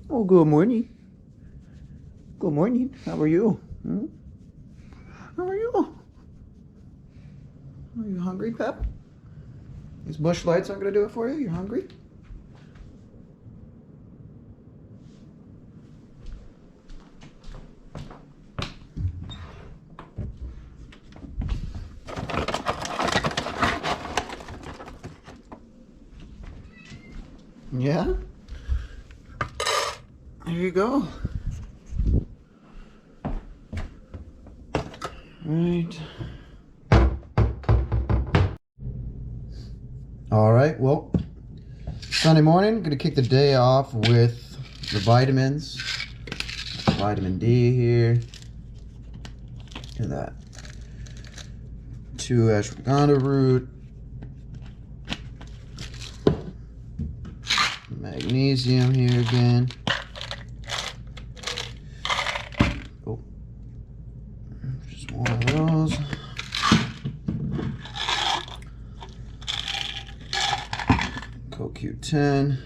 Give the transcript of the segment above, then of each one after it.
Oh, good morning. Good morning. How are you? How are you? Are you hungry, Pep? These bush lights aren't gonna do it for you? You're hungry? Yeah? There you go. Right. All right, well, Sunday morning, gonna kick the day off with the vitamins. Vitamin D here. Look at that. 2 ashwagandha root. Magnesium here again. Oh, just one of those. CoQ10.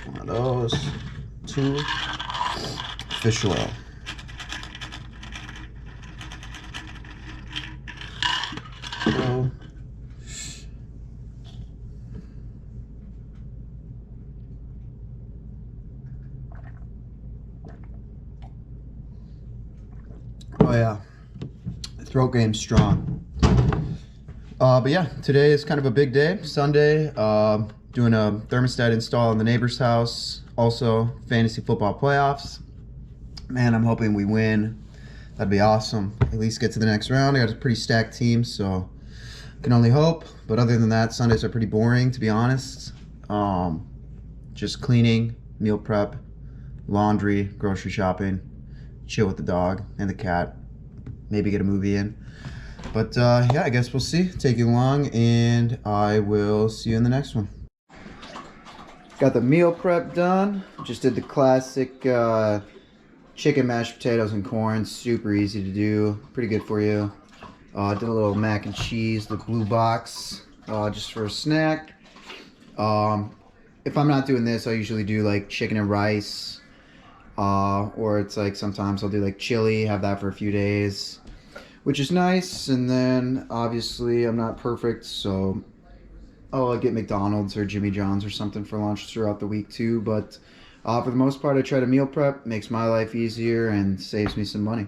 One of those. 2. Fish oil. So, oh yeah, throat game's strong. But yeah, today is kind of a big day, Sunday. Doing a thermostat install in the neighbor's house. Also, fantasy football playoffs. Man, I'm hoping we win. That'd be awesome. At least get to the next round. I got a pretty stacked team, so can only hope. But other than that, Sundays are pretty boring, to be honest. Just cleaning, meal prep, laundry, grocery shopping, chill with the dog and the cat, maybe get a movie in. But yeah, I guess we'll see. Take you along, and I will see you in the next one. Got the meal prep done. Just did the classic chicken, mashed potatoes, and corn. Super easy to do. Pretty good for you. Did a little mac and cheese, the blue box, just for a snack. If I'm not doing this, I usually do like chicken and rice. Or it's like sometimes I'll do like chili, have that for a few days, which is nice. And then obviously I'm not perfect, so I'll get McDonald's or Jimmy John's or something for lunch throughout the week too. But for the most part, I try to meal prep. Makes my life easier and saves me some money.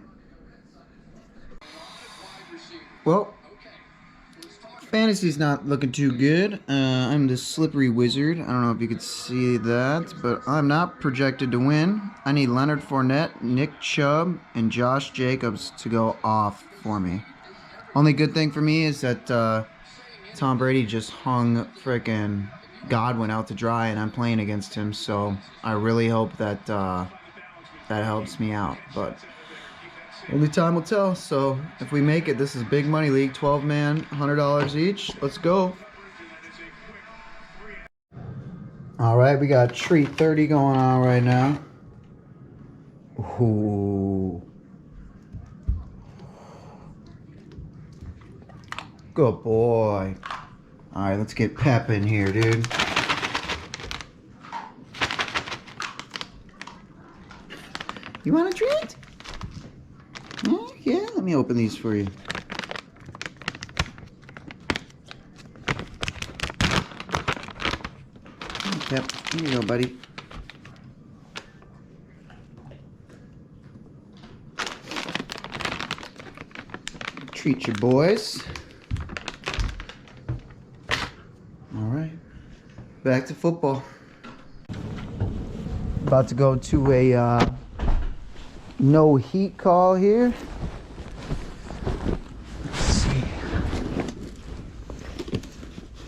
Well, fantasy's not looking too good. I'm the slippery wizard. I don't know if you could see that, but I'm not projected to win. I need Leonard Fournette, Nick Chubb, and Josh Jacobs to go off for me. Only good thing for me is that Tom Brady just hung frickin' Godwin out to dry, and I'm playing against him, so I really hope that that helps me out. But only time will tell. So if we make it, this is big money league, 12-man, $100 each. Let's go. All right, we got treat 30 going on right now. Ooh. Good boy. All right, let's get Pep in here, dude. You want a treat? Yeah, let me open these for you. Yep, here you go, buddy. Treat your boys. All right, back to football. About to go to a no heat call here. Let's see.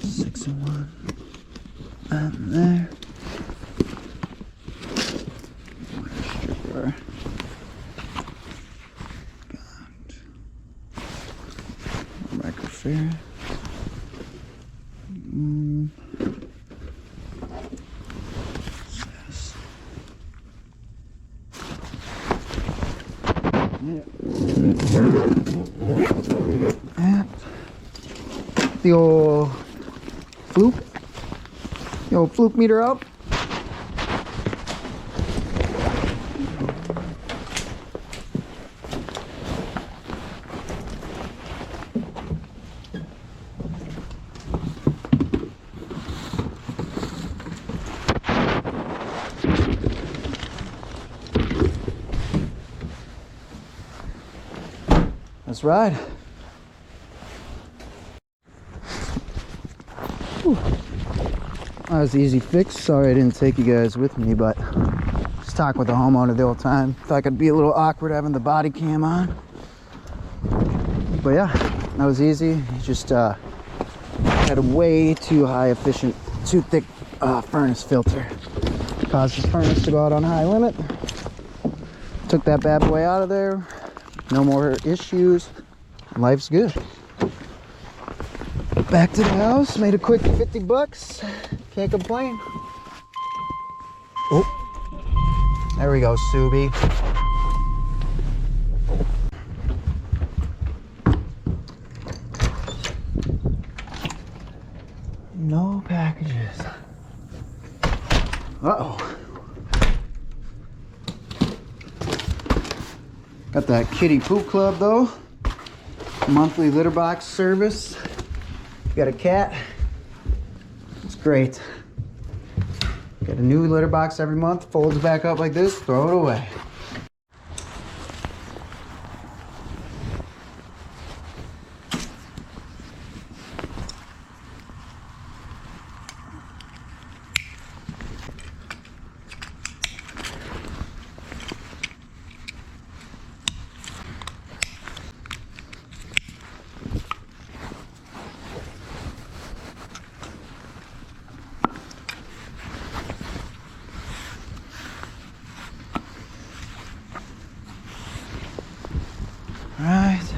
6-1. And there. Stripper. Got microfair. And the old fluke. The old fluke meter up. ride. Whew. That was an easy fix. Sorry I didn't take you guys with me, but just talking with the homeowner the whole time. Thought it'd be a little awkward having the body cam on. But yeah, that was easy. He just had a way too high efficient, too thick furnace filter. Caused his furnace to go out on high limit. Took that bad boy out of there. No more issues. Life's good. Back to the house. Made a quick 50 bucks. Can't complain. Oh, there we go, Subi. No packages. Uh-oh. Got that kitty poop club though. Monthly litter box service. Got a cat. It's great. Got a new litter box every month. Folds back up like this. Throw it away. Right.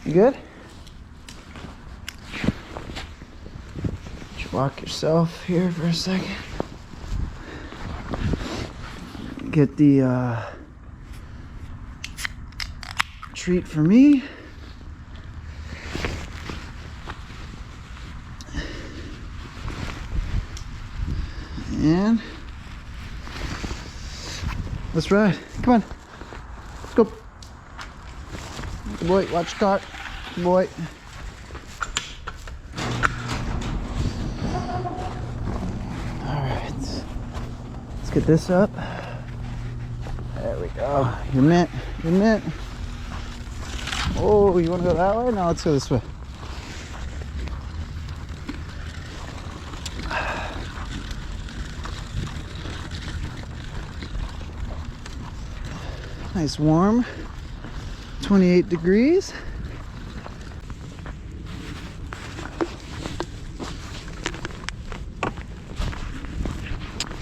You good? Just walk yourself here for a second. Get the treat for me. And let's ride. Come on. Let's go. Good boy, watch the car. Good boy. Alright. Let's get this up. There we go. Your mint. Your mint. Oh, you want to go that way? No, let's go this way. Nice warm, 28 degrees.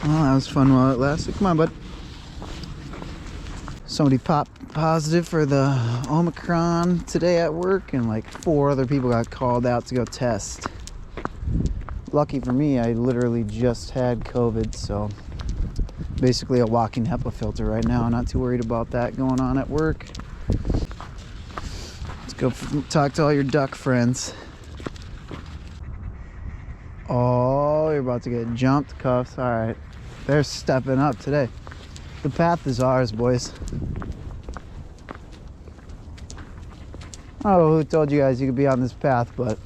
Well, that was fun while it lasted. Come on, bud. Somebody popped positive for the Omicron today at work, and like 4 other people got called out to go test. Lucky for me, I literally just had COVID, so basically a walking HEPA filter right now. Not too worried about that going on at work. Let's go talk to all your duck friends. Oh, you're about to get jumped, cuffs. All right, they're stepping up today. The path is ours, boys. I don't know who told you guys you could be on this path, but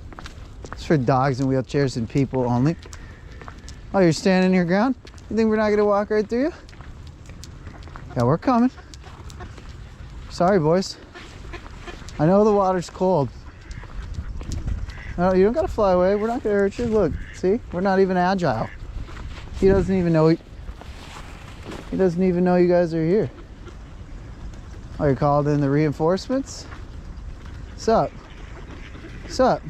it's for dogs and wheelchairs and people only. Oh, you're standing your ground? You think we're not gonna walk right through you? Yeah, we're coming. Sorry, boys. I know the water's cold. No, you don't gotta fly away. We're not gonna hurt you. Look, see? We're not even agile. He doesn't even know. He doesn't even know you guys are here. Oh, you called in the reinforcements? What's up? What's up?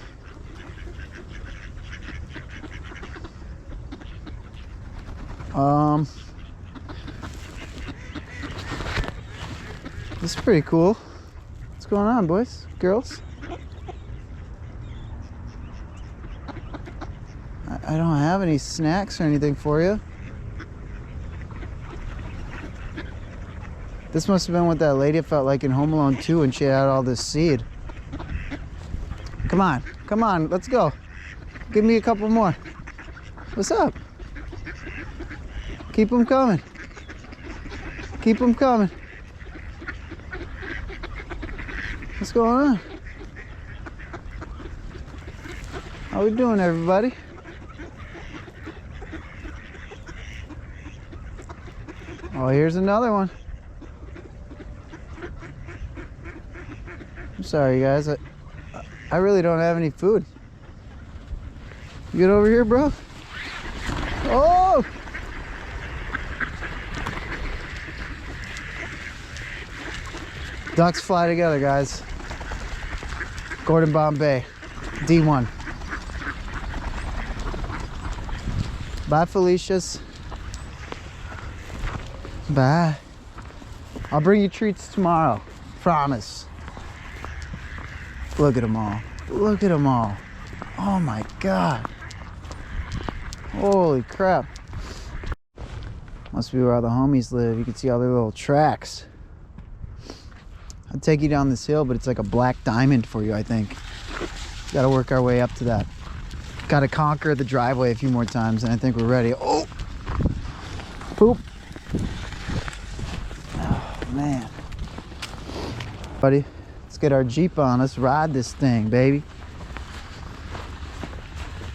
This is pretty cool. What's going on, boys, girls? I don't have any snacks or anything for you. This must have been what that lady felt like in Home Alone 2 when she had all this seed. Come on, let's go. Give me a couple more. What's up? Keep them coming. Keep them coming. What's going on? How we doing, everybody? Oh, here's another one. Sorry guys, I really don't have any food. You get over here, bro. Oh! Ducks fly together, guys. Gordon Bombay, D1. Bye, Felicia's. Bye. I'll bring you treats tomorrow. Promise. Look at them all. Look at them all. Oh my God. Holy crap. Must be where all the homies live. You can see all their little tracks. I'll take you down this hill, but it's like a black diamond for you, I think. Gotta work our way up to that. Gotta conquer the driveway a few more times, and I think we're ready. Oh! Poop! Oh, man. Buddy, let's get our Jeep on. Let's ride this thing, baby.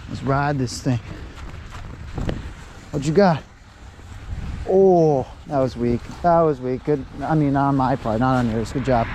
Let's ride this thing. What you got? Oh, that was weak. That was weak. Good. I mean, on my part, not on yours. Good job.